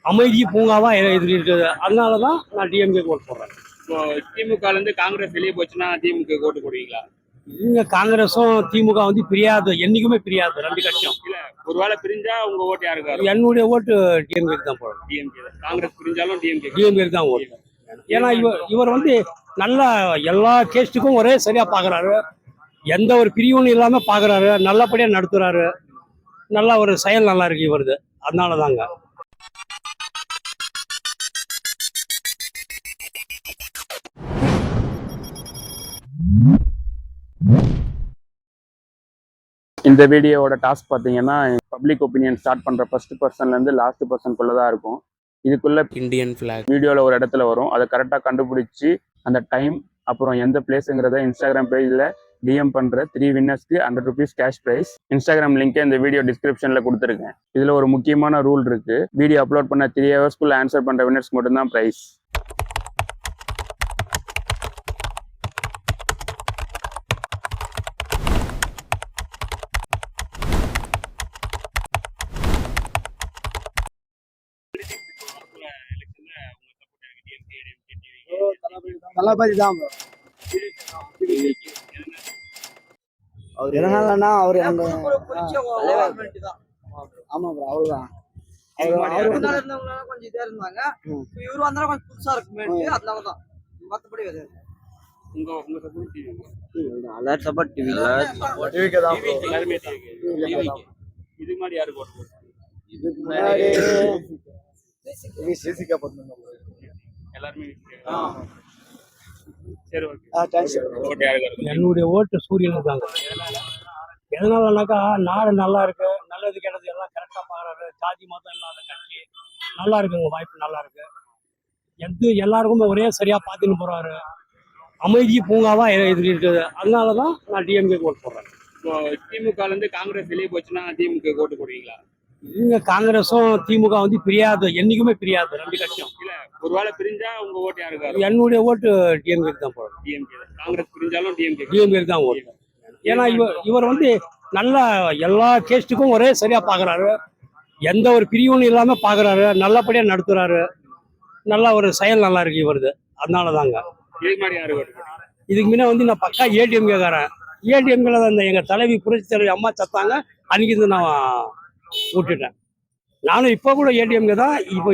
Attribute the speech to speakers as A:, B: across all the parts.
A: அமைதி பூங்காவா இருக்குது. அதனால தான் நான் டிஎம்கே ஓட்டு போடுறேன்.
B: இப்போ திமுக இருந்து காங்கிரஸ் வெளியே போச்சுன்னா திமுக ஓட்டு போடுவீங்களா?
A: இங்க காங்கிரஸும் திமுக வந்து பிரியாது, என்னைக்குமே பிரியாது ரெண்டு கட்சியும்.
B: இல்ல ஒருவேளை பிரிஞ்சா உங்க ஓட்டு யாருக்கு?
A: என்னுடைய ஓட்டு டிஎம்கே தான் போடுறேன்.
B: டிஎம்கே தான். காங்கிரஸ் பிரிஞ்சாலும்
A: டிஎம்கே தான் ஓட்டு. ஏன்னா இவர் வந்து நல்லா எல்லா கேஸ்டுக்கும் ஒரே சரியா பாக்குறாரு, எந்த ஒரு பிரிவும் இல்லாம பாக்குறாரு, நல்லபடியா நடத்துறாரு, நல்ல ஒரு செயல் நல்லா இருக்கு இவருது. அதனாலதாங்க.
C: இந்த வீடியோவோட டாஸ்க் பார்த்தீங்கன்னா பப்ளிக் ஒப்பீனியன் ஸ்டார்ட் பண்ணுற ஃபர்ஸ்ட் பர்சன்லேருந்து லாஸ்ட் பர்சனுக்குள்ளே தான் இருக்கும். இதுக்குள்ள
D: இந்தியன் ஃபிளாக்
C: வீடியோவில் ஒரு இடத்துல வரும். அதை கரெக்டாக கண்டுபிடிச்சி அந்த டைம் அப்புறம் எந்த பிளேஸுங்கிறத இன்ஸ்டாகிராம் பேஜில் டிஎம் பண்ணுற 3 வின்னர்ஸ்க்கு ₹100 கேஷ் ப்ரைஸ். இன்ஸ்டாகிராம் லிங்க்கை இந்த வீடியோ டிஸ்கிரிப்ஷனில் கொடுத்துருக்கேன். இதில் ஒரு முக்கியமான ரூல் இருக்குது. வீடியோ அப்லோட் பண்ண 3 ஹவர்ஸ்க்குள்ளே ஆன்சர் பண்ணுற வின்னர்ஸ்க்கு மட்டும்தான் ப்ரைஸ்.
E: தளபதி தான் அவர் எதனாலன்னா அவர் அந்த ஆமா ப்ரோ அவருதான் கொஞ்சம் இதா இருந்தாங்க. இவரு வந்தா கொஞ்சம் புதுசா இருக்கு அதனாலதான் மத்தபடி சப்போர்ட் டிவி
B: இது மாதிரி யாரு போட்டு எல்லாருமே
A: என்னுடைய ஓட்டு சூரியனுக்கு தாங்க. எதனாலனாக்கா நாடு நல்லா இருக்கு, நல்லது கெட்டது எல்லாம் கரெக்டா பாக்குறாரு, ஜாதி மதம் இல்லாத கட்சி நல்லா இருக்குங்க, வாய்ப்பு நல்லா இருக்கு, எல்லாருக்குமே ஒரே சரியா பாத்துன்னு போறாரு, அமைதி பூங்காவா இருக்குது. அதனாலதான் நான் டிஎம்கே ஓட்டு போடுறேன்.
B: இப்போ திமுக இருந்து காங்கிரஸ் வெளியே போச்சுன்னா திமுக ஓட்டு போடுவீங்களா?
A: இங்க காங்கிரஸும் திமுக வந்து பிரியாது, என்னைக்குமே பிரியாது ரெண்டு கட்சியும்.
B: இல்ல ஒருவேளை பிரிஞ்சா உங்க ஓட்டு யாருக்கு?
A: என்னுடைய ஓட்டு டிஎம்கே தான் போடுறேன்.
B: டிஎம்கே தான். காங்கிரஸ் பிரிஞ்சாலும்
A: டிஎம்கே தான் ஓட்டு. ஏன்னா இவர் வந்து நல்லா எல்லா கேஸ்டுக்கும் ஒரே சரியா பாக்குறாரு, எந்த ஒரு பிரிவும் இல்லாம பாக்குறாரு, நல்லபடியா நடத்துறாரு, நல்ல ஒரு செயல் நல்லா இருக்கு இவருது. அதனாலதாங்க. இதுக்கு முன்ன வந்து நான் பக்கா ஏடிஎம்கே காரன். ஏடிஎம்கேல தான் எங்க தலைவி புரட்சி தலைவி அம்மா சத்தாங்க, அன்னைக்கு இருந்து நான் விட்டுட்டேன். நானும் இப்போ கூட ஏடிஎம்கே தான். இப்போ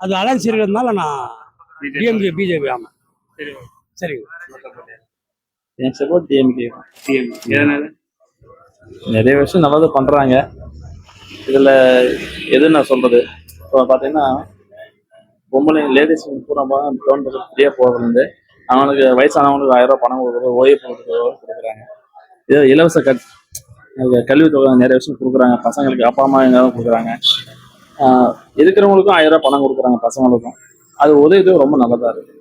A: அது அலைன்ஸ் இருக்கிறதுனால நான் டிஎம்கே பிஜேபி. ஆமா சரிங்க.
F: என் சப்போர்ட் டிஎம்கே. நிறைய விஷயம் நல்லது பண்றாங்க. இதுல எது நான் சொல்றது, இப்போ பாத்தீங்கன்னா பொம்பளை லேடிஸ் பூரா கவர்மெண்ட் ஃப்ரீயா போகிறது, அவனுக்கு வயசானவனுக்கு 1000 ரூபாய் பணம் கொடுக்குறது, ஓய்வு கொடுக்குறாங்க. இது இலவச கல்வி தொகை நிறைய விஷயம் கொடுக்குறாங்க. பசங்களுக்கு அப்பா அம்மா எங்காவது கொடுக்குறாங்க. இருக்கிறவங்களுக்கும் 1000 ரூபாய் பணம் கொடுக்குறாங்க பசங்களுக்கும். அது உதவி ரொம்ப நல்லதா இருக்கு.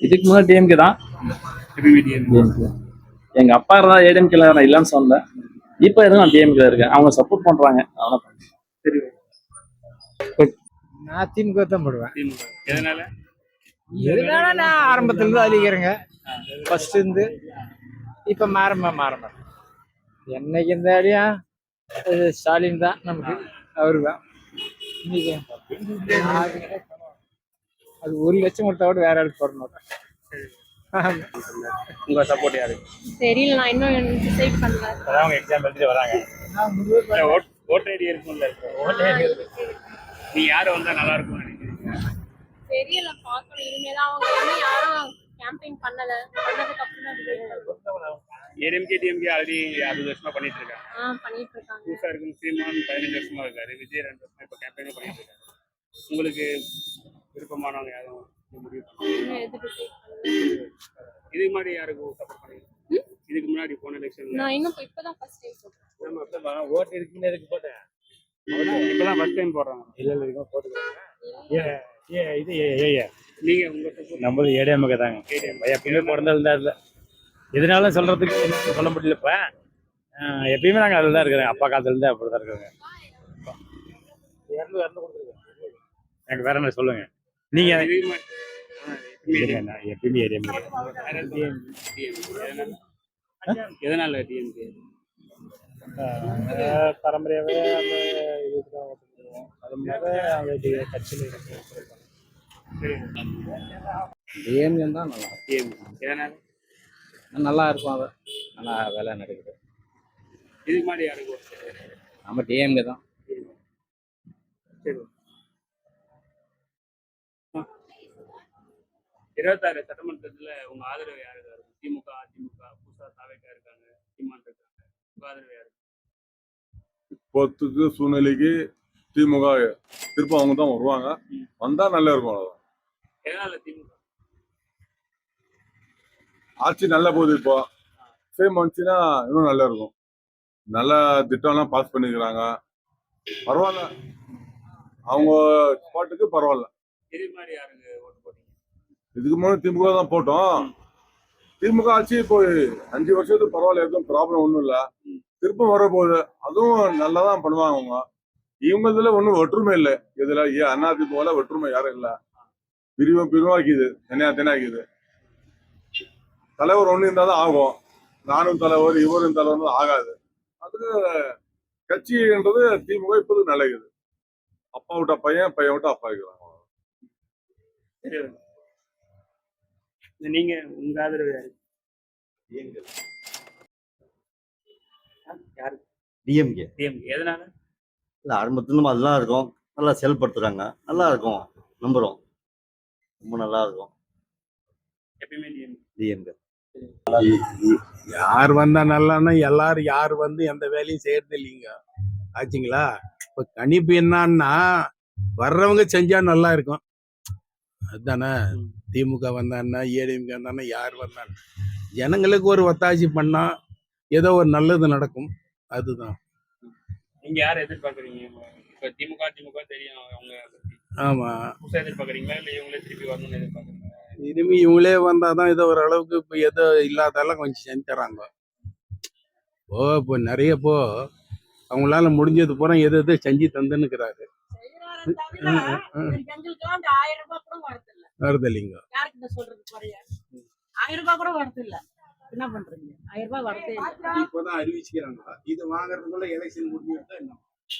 F: இதுக்கு முன்னாடி டிஎம்கே தான். எங்க அப்பா இருந்தா ஏடிஎம்கேல நான் இல்லைன்னு சொல்லல. இப்ப எதுவும் நான் டிஎம்கேல இருக்கேன். அவங்க சப்போர்ட் பண்றாங்க.
E: நான் திமுக தான் போடுவேன்.
B: எதனால
E: நான் ஆரம்பத்துல இருந்து அதிகரிக்கிறேங்க. ஃபர்ஸ்ட் இருந்து இப்ப மாற மாட்டேன். என்னைக்கு இந்த அடியா ஸ்டாலின் தான் நமக்கு, அவரு தான். அது 1 லட்சம் கொடுத்தா கூட வேற ஆளுக்கு போட மாட்டேன்.
B: உங்க சப்போர்ட் யாரு?
G: தெரியல, நான் இன்னும் டிசைட் பண்ணல.
B: அவங்க எக்ஸாம் எழுதிட்டு வராங்க. ஓட் ஐடி இருக்கும்ல, ஓட் ஐடி இருக்கு. நீ யாரு வந்தா நல்லா இருக்கும் நினைக்கிறீங்க?
G: தெரியல, பார்க்கணும். இனிமேதான் அவங்க இன்னும் யாரும் கேம்பெயின் பண்ணதுக்கு அப்புறம்
B: ஏடிஎம்கே டிஎம்கே ஆல்ரெடி 60 வருஷமா பண்ணிட்டு இருக்காங்க.
G: பண்ணிட்டு இருக்காங்க.
B: புதுசா இருக்கு. சீமான் 15 வருஷமா இருக்காரு. விஜய் 2 வருஷமா இப்ப கேம்பெயினே பண்ணிட்டு இருக்காரு. உங்களுக்கு விருப்பமானவங்க யாரும் முடிவு இதுக்கு முன்னாடி யாருக்கு சப்போர்ட் பண்ணீங்க? இதுக்கு முன்னாடி போன எலெக்ஷன்ல
G: நான் இன்னும் இப்பதான் ஃபர்ஸ்ட் டைம் போட்டேன்.
B: நம்ம அப்ப ஓட் இருக்குன்னு எதுக்கு போட்டேன்? இப்பதான் ஃபர்ஸ்ட் டைம் போடுறாங்க. இல்ல இதுக்கு போட்டுருக்காங்க. நீங்க உங்க
H: நம்மளது ஏடிஎம்கே தாங்க. எப்பயுமே பிறந்ததுல இல்லை, எதனால சொல்றதுக்கு என்ன சொல்ல முடியல. இப்ப எப்பயுமே நாங்கள் அதில் தான் இருக்கிறோம். அப்பா காலத்துலேருந்து அப்படி தான் இருக்கிறோங்க. எனக்கு வேற என்ன சொல்லுங்க நீங்க? எப்பயுமே ஏடிஎம்கே.
B: எதனால டிஎம்கே?
H: பரம்பரையாகவே அந்த இதுக்கு தான் ஓட்டு போடுவோம். அது முன்னாடி அந்த கட்சியில் இருக்கு.
E: டிஎம்கே தான் நல்லா
B: எதனால
E: நல்லா இருக்கும். அது நல்லா வேலை நடக்குது.
B: இதுக்கு முன்னாடி யாருக்கு ஓட்டு போடுவீங்க?
E: நம்ம டிஎம்கே தான்.
B: சரி. 26 சட்டமன்றத்துல உங்க ஆதரவு யாருக்கு இருக்கும்? திமுக, அதிமுக, புதுசா தாவேக்கா இருக்காங்க, சீமான் இருக்காங்க. உங்க ஆதரவு யாருக்கு?
D: இப்போத்துக்கு சூழ்நிலைக்கு திமுக திரும்ப அவங்க தான் வருவாங்க. வந்தா நல்லா இருக்கும். அவ்வளவுதான்.
B: எதனால திமுக?
D: ஆட்சி நல்லா போகுது. இப்போ சேம் வந்துச்சுன்னா இன்னும் நல்லா இருக்கும். நல்ல திட்டம்லாம் பாஸ் பண்ணிக்கிறாங்க. பரவாயில்ல, அவங்க ஸ்பாட்டுக்கு பரவாயில்ல.
B: இதுக்கு முன்னாடி யாருக்கு ஓட்டு போட்டீங்க?
D: இதுக்கு முன்னாடி திமுக தான் போட்டோம். திமுக ஆட்சி இப்போ 5 வருஷத்துக்கு பரவாயில்ல, எதுவும் ப்ராப்ளம் ஒன்றும் இல்லை. திரும்ப வரப்போகுது, அதுவும் நல்லா தான் பண்ணுவாங்க அவங்க. இவங்க இதுல ஒன்றும் ஒற்றுமை இல்லை. இதுல அதிமுக ஒற்றுமை யாரும் இல்லை. பிரிவாக்கிது, தனியாக்குது. தலைவர் ஒண்ணு இருந்தால் தான் ஆகும். நானும் தலைவர், இவரும் தலைவர் ஆகாது. அதுக்கு கட்சின்றது திமுக இப்போது நல்லது. அப்பா விட்ட பையன், பையன் விட்ட அப்பா இருக்கிறாங்க.
B: சரி. நீங்க உங்க ஆதரவு யாரு? யாரு?
I: DMK
B: DMK. எதனால?
I: இல்லை ஆரம்பத்துல நம்ம அதெல்லாம் இருக்கும். நல்லா செயல்படுத்துறாங்க. நல்லா இருக்கும். நம்புறோம். ரொம்ப நல்லா இருக்கும்.
B: எப்பயுமே டிஎம்கே.
I: டிஎம்கே
J: யார் வந்தா நல்லான்னா எல்லாரும் யார் வந்து எந்த வேலையும் செய்யறது இல்லைங்க. ஆச்சுங்களா? இப்ப கணிப்பு என்னன்னா வர்றவங்க செஞ்சா நல்லா இருக்கும். அதுதானே. திமுக வந்தான்னா, ஏடிஎம்கே வந்தான்னா, யார் வந்தான்னு ஜனங்களுக்கு ஒரு ஒத்தாசி பண்ணா ஏதோ ஒரு நல்லது நடக்கும். அதுதான்.
B: நீங்க யாரை எதிர்பார்க்கறீங்க? இப்ப திமுக தெரியும் அவங்க பத்தி.
J: ஆமா.
B: புதுசா எதிர்பார்க்கறீங்களா இல்ல இவங்களே திருப்பி வரணும்னு எதிர்பார்க்கறீங்களா?
J: இனிமே இவங்களே வந்தாதான் ஏதோ ஒரு அளவுக்கு இப்ப ஏதோ இல்லாதெல்லாம் கொஞ்சம் செஞ்சு தராங்க. இப்போ நிறைய அவங்களால முடிஞ்சது பூரா எது எது செஞ்சு தந்துன்னுக்குறாரு. வருது இல்லைங்க.
K: 1000 ரூபாய் கூட வரது இல்ல. என்ன பண்றீங்க? 1000 ரூபாய் வரதே இல்ல.
J: இப்பதான் அறிவிச்சுக்கிறாங்க. இது வாங்குறதுக்குள்ள எலெக்ஷன் முடிஞ்சுட்டா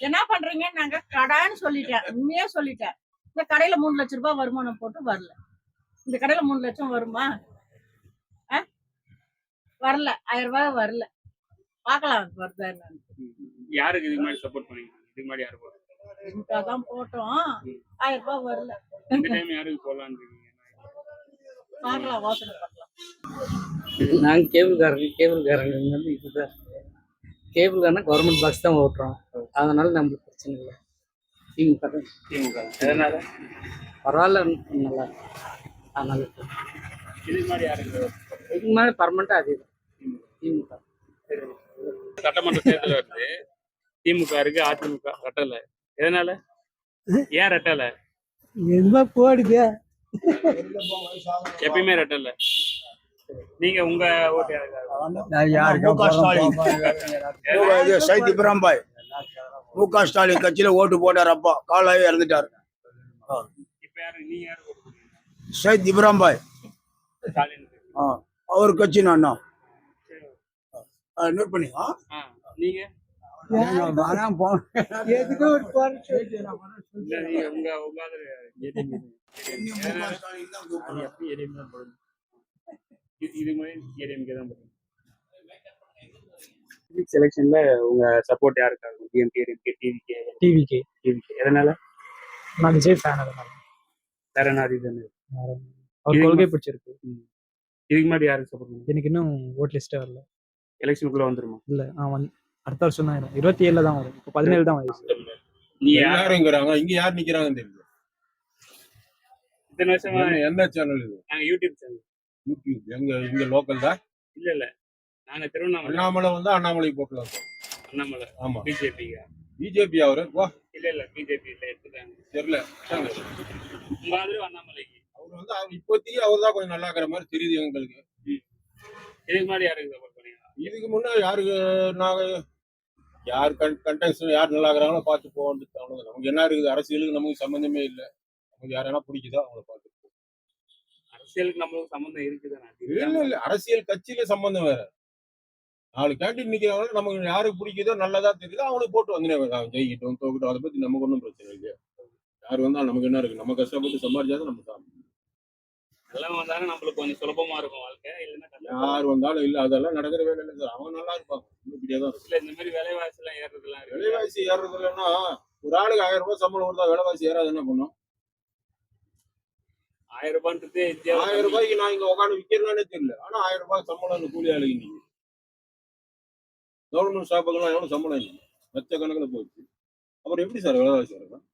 K: என்ன பண்றீங்க? நாங்க கடைன்னு சொல்லிட்டேன். உண்மையா சொல்லிட்டேன். இந்த கடையில 3 லட்சம் ரூபாய் வருமானம் போட்டு வரல. இந்த கடையில 3 லட்சம் வருமா? வரல. 1000 ரூபாய் வரல. பாக்கலாம் வருதா என்னன்னு.
B: யாருக்கு இதுக்கு முன்னாடி சப்போர்ட் பண்ணீங்க? இதுக்கு முன்னாடி யாரு போட்டீங்க?
K: திமுக தான் போட்டோம். 1000 ரூபாய் வரல.
B: இந்த டைம் யாருக்கு போடலான்னு இருக்கீங்க?
K: பார்க்கலாம், யோசனை பண்ணலாம்.
E: நாங்க கேபிள்காரங்க வந்து இதுதான். கேபிள்காரனா கவர்மெண்ட் பாக்ஸ் தான் ஓட்டுறோம். அதனால நம்மளுக்கு பிரச்சனை இல்லை.
B: திமுக. எதனால?
E: பரவாயில்ல, நல்லா இருக்கு. அதனால
B: இதுக்கு முன்னாடி யாருக்கு?
E: இதுக்கு முன்னாடி பர்மனெண்டா அதே தான். திமுக.
B: சட்டமன்ற தேர்தல் வருது. திமுக இருக்கு, அதிமுக ரெட்டல. எதனால? ஏன் ரெட்டல?
A: என்ன போடுது?
B: எப்பயுமே ரெட்டல. நீங்க உங்க ஓட்டு
L: சைத் இப்ராஹிம் பாய் முக ஸ்டாலின் கட்சியில ஓட்டு போட்டார். அப்பா காலாவே இறந்துட்டாரு.
B: இப்ப யாரு? நீங்க யாரு ஓட்டு போடுறீங்க?
L: சைத் இப்ராஹிம் பாய்
B: ஸ்டாலின்.
L: அவர் கட்சி நான் நோட் பண்ணி.
B: நீங்க
A: உங்க ஆதரவு யாரு? இது மாதிரி ஏடிஎம்கே தான் போடுறீங்க. செலெக்ஷன்ல உங்க சப்போர்ட் யாருக்கா இருக்கும்? DMK, TVK. எதனால?
E: நான் விஜய் ஃபேன். அதனால
B: வேற என்ன ரீசன்?
E: அவர் கொள்கை பிடிச்சிருக்கு.
B: இதுக்கு முன்னாடி யாருக்கு சப்போர்ட் பண்ணுங்க?
E: எனக்கு இன்னும் ஓட் லிஸ்டே வரல.
B: எலெக்ஷனுக்குள்ள வந்துருமா?
E: இல்ல, அடுத்த வருஷம் தான் வரும். 27 தான் வரும். இப்போ 17 தான் வயசு.
B: நீ
D: யாருங்கிறாங்க? இங்க யார் நிக்கிறாங்கன்னு தெரியல.
B: இத்தனை வருஷமா
D: என்ன சேனல் இது?
B: நாங்க யூடியூப் சேனல்.
D: யூடியூப் இங்க லோக்கல் தான்.
B: இல்ல நாங்க திருவண்ணாமலை.
D: அண்ணாமலை வந்து அண்ணாமலை போட்டலாம்.
B: அண்ணாமலை.
D: ஆமா.
B: பிஜேபி
D: அவரு
B: இல்ல பிஜேபி எடுத்துட்டாங்க.
D: தெரியல.
B: உங்க ஆதரவு அண்ணாமலைக்கு.
D: அவர் வந்து இப்போதைக்கு அவர் தான் கொஞ்சம் நல்லா இருக்கிற மாதிரி தெரியுது எங்களுக்கு.
B: இதுக்கு முன்னாடி யாருக்கு சப்போர்ட் பண்ணீங்க?
D: இதுக்கு முன்னே யாருக்கு நாங்க யார் கண்டென்ஸ் யார் நல்லா இருக்கிறாங்களோ பார்த்து போக வேண்டியது. அவ்வளவுதான். நமக்கு என்ன இருக்குது? அரசியலுக்கு நமக்கு சம்பந்தமே இல்லை. நமக்கு யாரெல்லாம் பிடிக்குதோ அவங்கள பார்த்து.
B: அரசியலுக்கு நம்மளுக்கு சம்பந்தம் இருக்குதானே?
D: இல்ல அரசியல் கட்சியில சம்பந்தம் வேற.
L: நாலு கேண்டீன் நிக்கிறவங்க நமக்கு யாருக்கு பிடிக்குதோ நல்லதா தெரியுதோ அவனுக்கு போட்டு வந்து ஜெயிக்கிட்டோம் தோக்கட்டும், அதை பத்தி நமக்கு ஒன்றும் பிரச்சனை இல்லை. யார் வந்தாலும் நமக்கு என்ன இருக்கு, நம்ம கஷ்டப்பட்டு சம்பாதிச்சாதான் நம்ம சாப்பிடணும்.
B: நல்லவங்க வந்தாலும் நம்மளுக்கு கொஞ்சம் சுலபமா இருக்கும் வாழ்க்கை. இல்லைன்னா கஷ்டம்.
L: யார் வந்தாலும் இல்ல, அதெல்லாம் நடக்கிற வேலை இல்லை சார். அவங்க நல்லா இருப்பாங்க, இப்படியே தான் இருக்கும்.
B: இல்ல இந்த மாதிரி விலைவாசி எல்லாம் ஏறதுலாம் இருக்கு.
L: விலைவாசி ஏறுறது இல்லைன்னா ஒரு ஆளுக்கு 1000 ரூபாய் சம்பளம் கொடுத்தா விலைவாசி ஏறாது என்ன பண்ணும்?
B: 1000 ரூபான்றது
L: 1000 ரூபாய்க்கு நான் இங்க உட்காந்து விற்கிறேன்னு தெரியல. ஆனா 1000 ரூபாய் சம்பளம் கூலி ஆளுக்கு நீங்க கவர்மெண்ட் ஸ்டாஃபுக்கெல்லாம் எவ்வளவு சம்பளம் இல்லை, லட்சக்கணக்கில் போச்சு. அப்புறம் எப்படி சார் விலைவாசி ஏறும்?